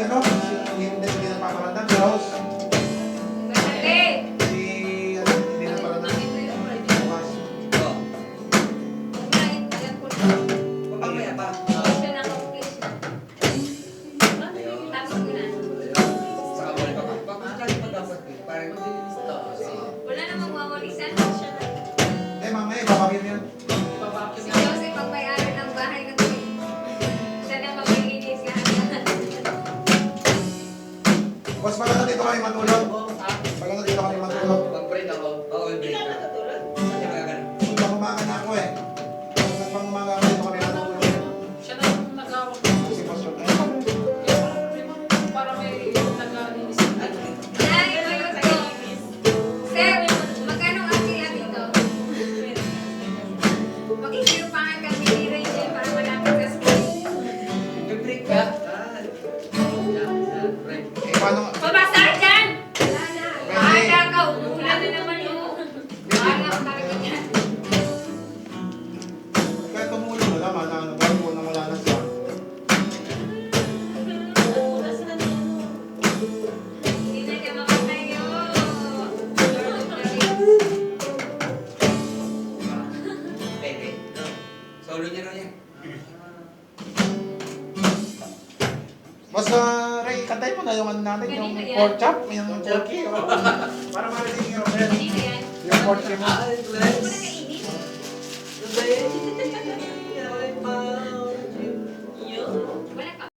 ano, hindi na paparandan, si Rose. Si, ano, hindi na parandan. Bukas. Mamaya pa. Saka wala pa. Pakakali pa dapat eh. Parang mabilis to. Wala namang wawalisan. Eh, mamaya, babagyan mo yan. Si Joseph ang may-ari ng bahay na ito. Siya na maglinis ka. Boss, pag dito kami matulog. Pag dito kami matulog. Mag-break ako. Oo, break na. Hindi magagano. Pag-umaga na ako eh. Pag-umaga ako dito kami matulog. Siya na yung nag-awak. Si Pastor. Para may nag-alinis. Ay, ayun ko. Sir, magkano ang sila dito? Mag-ikirupangan kami ni Rachel para malapit sa school. Mag-break ka. Break. Eh, paano? Pabasa dyan! Wala na. Bahala ka. Umuulan na naman yun. Bahala ka talaga dyan. Kahit tumulong na naman, ano, bago ko na wala na siya. Hindi na niya makatayo. Pwede. Solo niya lang yan. Boss, Ray, kantay mo na yung ano natin, yung Ganito yan. pork chop, yung turkey. Para marinig yung Red. Hindi na yan. Yung pork chop mo. Ah, Hindi ko na kainin. Ano ba yan? Yan pa.